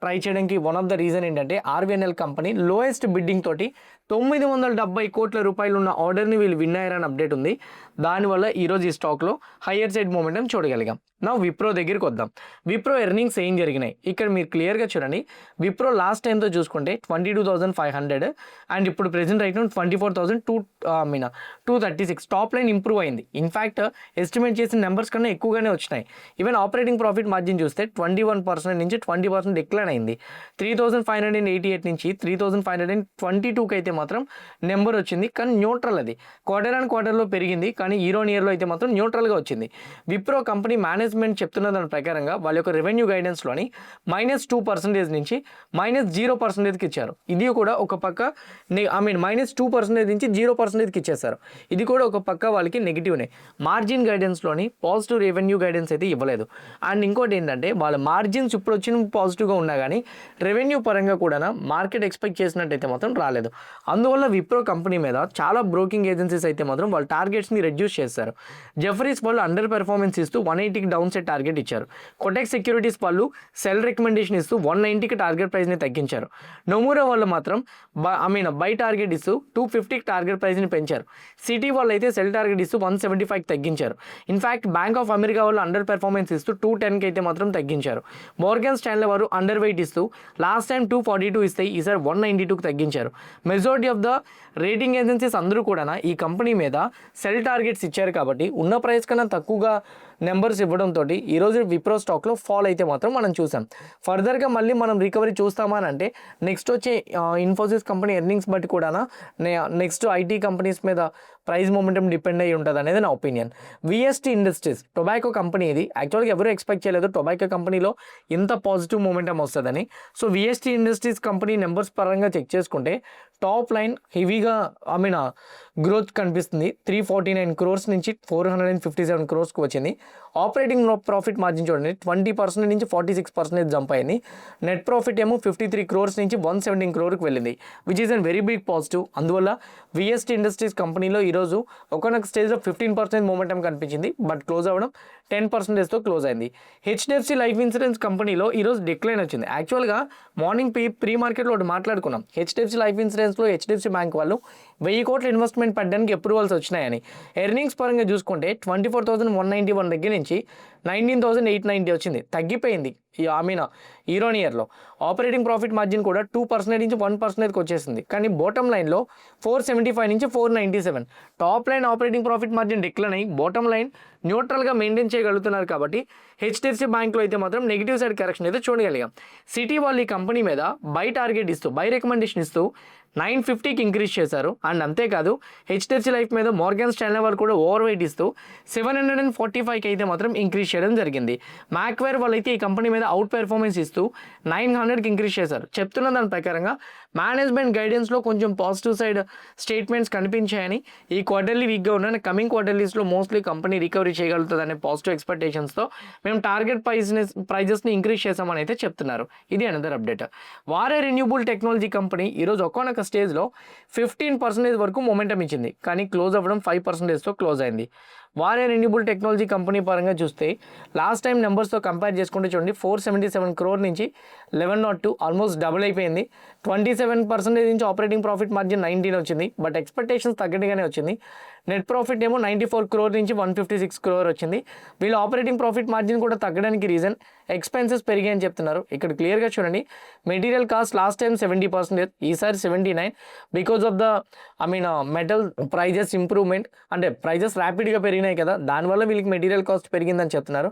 ట్రై చేయడానికి వన్ ఆఫ్ ద రీజన్ ఏంటంటే ఆర్వీఎన్ఎల్ కంపెనీ లోయెస్ట్ బిడ్డింగ్ తోటి 970 కోట్ల రూపాయలు ఉన్న ఆర్డర్ని వీళ్ళు విన్ అయ్యారని అప్డేట్ ఉంది. దానివల్ల ఈరోజు ఈ స్టాక్లో హయ్యర్ సైడ్ మూమెంటం చూడగలిగాం. నా విప్రో దగ్గరికి వద్దాం. విప్రో ఎర్నింగ్స్ ఏం జరిగినాయి ఇక్కడ మీరు క్లియర్గా చూడండి. విప్రో లాస్ట్ టైంతో చూసుకుంటే 22,500 అండ్ ఇప్పుడు present right 24,236. Top line improve అయింది. ఇన్ఫ్యాక్ట్ ఎస్టిమేట్ చేసిన నెంబర్స్ కన్నా ఎక్కువగానే వచ్చినాయి. ఈవెన్ ఆపరేటింగ్ ప్రాఫిట్ మార్జిన్ చూస్తే 21% నుంచి 20% డిక్లైన్ అయింది. 3,588 నుంచి 3,522కి అయితే మాత్రం నెంబర్ వచ్చింది, కానీ న్యూట్రల్ అది క్వార్టర్ అండ్ క్వార్టర్లో పెరిగింది, కానీ ఇయర్ ఆన్ ఇయర్లో అయితే మాత్రం న్యూట్రల్గా వచ్చింది. విప్రో కంపెనీ మేనేజ్మెంట్ చెప్తున్న దాని ప్రకారంగా వాళ్ళ యొక్క రెవెన్యూ గైడెన్స్లోని -2% నుంచి -0%కి ఇచ్చారు. ఇది కూడా ఒక పక్క -2% నుంచి 0%కి ఇచ్చేస్తారు. ఇది కూడా ఒక పక్క వాళ్ళకి నెగిటివ్నే. మార్జిన్ గైడెన్స్లోని పాజిటివ్ రెవెన్యూ గైడెన్స్ అయితే ఇవ్వలేదు. అండ్ ఇంకోటి ఏంటంటే వాళ్ళ మార్జిన్స్ ఇప్పుడు వచ్చిన పాజిటివ్గా ఉన్నా కానీ రెవెన్యూ పరంగా కూడా మార్కెట్ ఎక్స్పెక్ట్ చేసినట్టయితే మాత్రం రాలేదు. అందువల్ల విప్రో కంపెనీ మీద చాలా బ్రోకింగ్ ఏజెన్సీస్ అయితే మాత్రం వాళ్ళ టార్గెట్స్ని రెడ్యూస్ చేస్తారు. జెఫరీస్ వాళ్ళు అండర్ పెర్ఫార్మెన్స్ ఇస్తూ 180కి డౌన్ సైడ్ టార్గెట్ ఇచ్చారు. కొటెక్ సెక్యూరిటీస్ వాళ్ళు సెల్ రికమెండేషన్ ఇస్తూ 190కి టార్గెట్ ప్రైస్ని తగ్గించారు. నొమూరా వాళ్ళు మాత్రం బై టార్గెట్ ఇస్తూ 250కి టార్గెట్ ప్రైస్ని పెంచారు. సిటీ వాళ్ళు అయితే సెల్ టార్గెట్ ఇస్తూ 175కి తగ్గించారు. ఇన్ఫ్యాక్ట్ బ్యాంక్ ఆఫ్ అమెరికా వాళ్ళు అండర్ పెర్ఫార్మెన్స్ ఇస్తూ 210కి అయితే మాత్రం తగ్గించారు. మోర్గన్ స్టాన్లీ వారు అండర్ వెయిట్ ఇస్తూ లాస్ట్ టైం 242 ఇస్తే ఈసారి 192కి తగ్గించారు. Majority of the rating agencies అందరూ కూడా ఈ కంపెనీ మీద సెల్ టార్గెట్స్ ఇచ్చారు కాబట్టి ఉన్న ప్రైస్ కన్నా తక్కువగా నెంబర్స్ ఇవ్వడంతో ఈరోజు విప్రో స్టాక్లో ఫాల్ అయితే మాత్రం మనం చూసాం. ఫర్దర్గా మళ్ళీ మనం రికవరీ చూస్తామని అంటే నెక్స్ట్ వచ్చే ఇన్ఫోసిస్ కంపెనీ ఎర్నింగ్స్ బట్టి కూడా నెక్స్ట్ ఐటీ కంపెనీస్ మీద ప్రైస్ మొమెంటం డిపెండ్ అయ్యి ఉంటుంది అనేది నా opinion. VST industries tobacco company ఇది. యాక్చువల్గా ఎవరు ఎక్స్పెక్ట్ చేయలేదు టొబాకో కంపెనీలో ఇంత పాజిటివ్ మొమెంటం వస్తుందని. So VST industries company numbers పరంగా చెక్ చేసుకుంటే టాప్ లైన్ హెవీగా గ్రోత్ కనిపిస్తుంది. 349 crores నుంచి 457 crores వచ్చింది. ఆపరేటింగ్ ప్రాఫిట్ మార్జిన్ చూడండి 20% నుంచి 46% జంప్ అయింది. నెట్ ప్రాఫిట్ ఏమో 53 crores నుంచి 117 crores వెళ్ళింది, which is an very big positive. అందువల్ల విఎస్టీ ఇండస్ట్రీస్ కంపెనీలో ఈరోజు ఒకనొక స్టేజ్లో 15% మూమెంటం కనిపించింది, బట్ క్లోజ్ అవ్వడం 10%తో క్లోజ్ అయింది. హెచ్డిఎఫ్సి లైఫ్ ఇన్సూరెన్స్ కంపెనీలో ఈరోజు డిక్లైన్ వచ్చింది. యాక్చువల్గా మార్నింగ్ ప్రీ మార్కెట్లో ఒకటి మాట్లాడుకున్నాం. హెచ్డిఎఫ్సి లైఫ్ ఇన్సూరెన్స్లో హెచ్డిఎఫ్సి బ్యాంక్ వాళ్ళు 1000 కోట్ల ఇన్వెస్ట్మెంట్ పెట్టడానికి అప్రూవల్స్ వచ్చినాయని. ఎర్నింగ్స్ పరంగా చూసుకుంటే 24,191 దగ్గర నుంచి 19,890 వచ్చింది, తగ్గిపోయింది ఇయర్ ఆన్ ఇయర్లో. ఆపరేటింగ్ ప్రాఫిట్ మార్జిన్ కూడా 2% నుంచి 1%కి వచ్చేసింది, కానీ బాటమ్ లైన్లో 475 నుంచి 497. Top line operating profit margin decline అయ్యి బాటమ్ లైన్ న్యూట్రల్గా మెయింటైన్ చేయగలుగుతున్నారు కాబట్టి హెచ్డిఎఫ్సి బ్యాంక్లో అయితే మాత్రం నెగిటివ్ సైడ్ కరెక్షన్ అయితే చూడగలిగాం. సిటీ వాళ్ళు ఈ కంపెనీ మీద బై టార్గెట్ ఇస్తూ బై రికమెండేషన్ ఇస్తూ 950కి ఇంక్రీజ్ చేశారు. అండ్ అంతేకాదు హెచ్డిఎఫ్సి లైఫ్ మీద మోర్గన్ స్టాన్లీ వాళ్ళు కూడా ఓవర్ వెయిట్ ఇస్తూ 745కి అయితే మాత్రం ఇంక్రీజ్ చేయడం జరిగింది. మ్యాక్వేర్ వాళ్ళైతే ఈ కంపెనీ మీద అవుట్ పెర్ఫార్మెన్స్ ఇస్తూ 900కి ఇంక్రీజ్ చేశారు. చెప్తున్న దాని ప్రకారంగా మేనేజ్మెంట్ గైడెన్స్లో కొంచెం పాజిటివ్ సైడ్ స్టేట్మెంట్స్ కనిపించాయని, ఈ క్వార్టర్లీ వీక్గా ఉన్న కమింగ్ క్వార్టర్లీస్లో మోస్ట్లీ కంపెనీ రికవరీ చేయగలుగుతుంది అనే పాజిటివ్ ఎక్స్పెక్టేషన్స్తో మేము టార్గెట్ ప్రైజెస్ని ఇంక్రీజ్ చేసామని అయితే చెప్తున్నారు. ఇది అనదర్ అప్డేట్. వారే రెన్యూబుల్ టెక్నాలజీ కంపెనీ ఈరోజు ఒక్కొక్క స్టేజ్లో 15% వరకు మొమెంటం ఇచ్చింది, కానీ క్లోజ్ అవ్వడం 5%తో క్లోజ్ అయింది. వారే రెన్యూబుల్ టెక్నాలజీ కంపెనీ పరంగా చూస్తే లాస్ట్ టైం నెంబర్స్తో కంపేర్ చేసుకుంటే చూడండి 477 crore నుంచి 1102 ఆల్మోస్ట్ డబుల్ అయిపోయింది. 27% నుంచి ఆపరేటింగ్ ప్రాఫిట్ మార్జిన్ 19 వచ్చింది, బట్ ఎక్స్పెక్టేషన్స్ తగ్గట్టుగానే వచ్చింది. నెట్ ప్రాఫిట్ ఏమో 94 crore నుంచి 156 crore వచ్చింది. వీళ్ళు ఆపరేటింగ్ ప్రాఫిట్ మార్జిన్ కూడా తగ్గడానికి రీజన్ ఎక్స్పెన్సెస్ పెరిగాయని చెప్తున్నారు. ఇక్కడ క్లియర్గా చూడండి మెటీరియల్ కాస్ట్ లాస్ట్ టైం 70%, ఈసారి 79 because of the metal prices improvement, అంటే ప్రైజెస్ ర్యాపిడ్గా పెరిగినాయి కదా, దానివల్ల వీళ్ళకి మెటీరియల్ కాస్ట్ పెరిగిందని చెప్తున్నారు.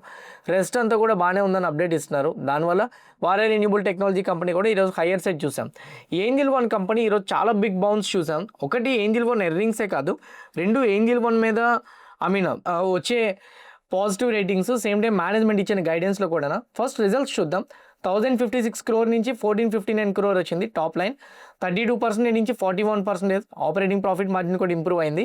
రెస్ట్ అంతా కూడా బాగానే ఉందని అప్డేట్ ఇస్తున్నారు. దానివల్ల వారే రెన్యూబుల్ టెక్నాలజీ కంపెనీ కూడా ఈరోజు హయ్యర్ సైడ్ చూసాం. ఏంజిల్ వన్ కంపెనీ ఈరోజు చాలా బిగ్ బౌన్స్ చూసాం. ఒకటి ఏంజిల్ వన్ ఎర్నింగ్సే కాదు, రెండు ఏంజిల్ వన్ మీద వచ్చే positive ratings, same time management ఇచ్చిన గైడెన్స్లో కూడా. ఫస్ట్ రిజల్ట్స్ చూద్దాం. 1056 crore నుంచి 1459 crore వచ్చింది టాప్ లైన్. 32% నుంచి 41%. ఆపరేటింగ్ ప్రాఫిట్ మార్జిన్ కూడా ఇంప్రూవ్ అయింది.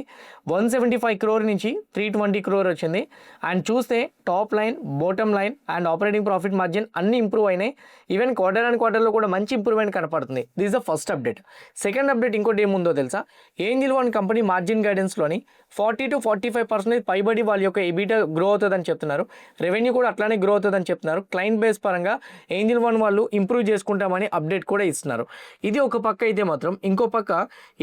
175 crore నుంచి 320 crore వచ్చింది. అండ్ చూస్తే top line, bottom line and operating profit margin అన్ని ఇంప్రూవ్ అయినాయి. ఈవెన్ క్వార్టర్ అండ్ క్వార్టర్లో కూడా మంచి ఇంప్రూవ్మెంట్ కనపడుతుంది. This is the first update. Second update ఇంకోటి ఏముందో తెలుసా? ఏంజిల్ వన్ కంపెనీ మార్జిన్ గైడెన్స్లోని 40 to 45% పైబడి వాళ్ళ యొక్క ఎబిటా గ్రో అవుతుందని చెప్తున్నారు. రెవెన్యూ కూడా అట్లానే గ్రో అవుతుందని చెప్తున్నారు. క్లయింట్ బేస్ పరంగా ఏంజిల్ వన్ వాళ్ళు ఇంప్రూవ్ చేసుకుంటామని అప్డేట్ కూడా ఇస్తున్నారు. ఇది ఒక పక్క అయితే మాత్రం, ఇంకో పక్క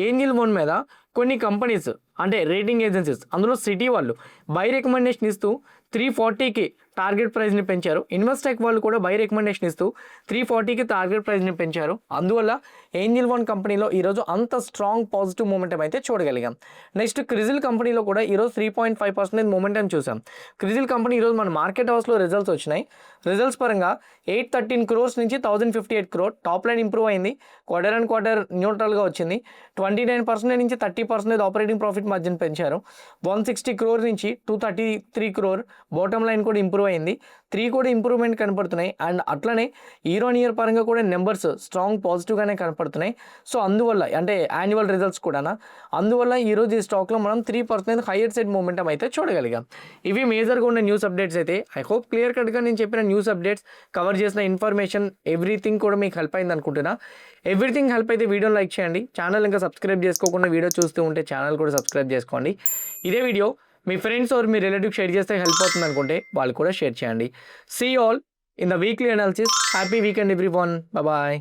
ఏంజిల్ వన్ మీద కొన్ని కంపెనీస్ అంటే రేటింగ్ ఏజెన్సీస్ అందులో సిటీ వాళ్ళు బై రికమెండేషన్ ఇస్తూ 340కి టార్గెట్ ప్రైస్ని పెంచారు. ఇన్వెస్టెక్ వాళ్ళు కూడా బై రికమెండేషన్ ఇస్తూ 340కి టార్గెట్ ప్రైస్ని పెంచారు. అందువల్ల ఏంజిల్ వన్ కంపెనీలో ఈరోజు అంత స్ట్రాంగ్ పాజిటివ్ మూమెంటం అయితే చూడగలిగాం. నెక్స్ట్ క్రిజిల్ కంపెనీలో కూడా ఈరోజు 3.5% మూమెంటం చూసాం. క్రిజిల్ కంపెనీ ఈరోజు మన మార్కెట్ హౌస్లో రిజల్ట్స్ వచ్చినాయి. రిజల్ట్స్ పరంగా 813 crores నుంచి 1058 crore టాప్ లైన్ ఇంప్రూవ్ అయింది. క్వార్టర్ అండ్ క్వార్టర్ న్యూట్రల్గా వచ్చింది. 29% నుంచి 30% ఆపరేటింగ్ ప్రాఫిట్ మార్జిన్ పెంచారు. 160 crore నుంచి 233 crore బాటమ్ లైన్ కూడా ఇంప్రూవ్ అయింది. 3 కూడా ఇంప్రూవ్మెంట్ కనపడుతున్నాయి. అండ్ అట్లనే ఇయర్ ఆన్ ఇయర్ పరంగా కూడా నెంబర్స్ స్ట్రాంగ్ పాజిటివ్గానే కనపడుతున్నాయి. సో అందువల్ల అంటే యాన్యువల్ రిజల్ట్స్ కూడా అందువల్ల ఈరోజు ఈ స్టాక్లో మనం 3% హైయర్ సైడ్ మూమెంటం అయితే చూడగలిగాం. ఇవి మేజర్గా ఉన్న న్యూస్ అప్డేట్స్ అయితే. ఐ హోప్ క్లియర్ కట్గా నేను చెప్పిన న్యూస్ అప్డేట్స్ కవర్ చేసిన ఇన్ఫర్మేషన్ ఎవ్రీథింగ్ కూడా మీకు హెల్ప్ అయింది అనుకుంటున్నా. ఎవ్రీథింగ్ హెల్ప్ అయితే వీడియోని లైక్ చేయండి. ఛానల్ ఇంకా సబ్స్క్రైబ్ చేసుకోకుండా వీడియో చూస్తూ ఉంటే ఛానల్ కూడా సబ్స్క్రైబ్ చేసుకోండి. ఇదే వీడియో మీ ఫ్రెండ్స్ ఆర్ మీ రిలేటివ్ షేర్ చేస్తే హెల్ప్ అవుతుంది అనుకుంటే వాళ్ళు కూడా షేర్ చేయండి. See all in the weekly analysis. Happy weekend everyone. Bye.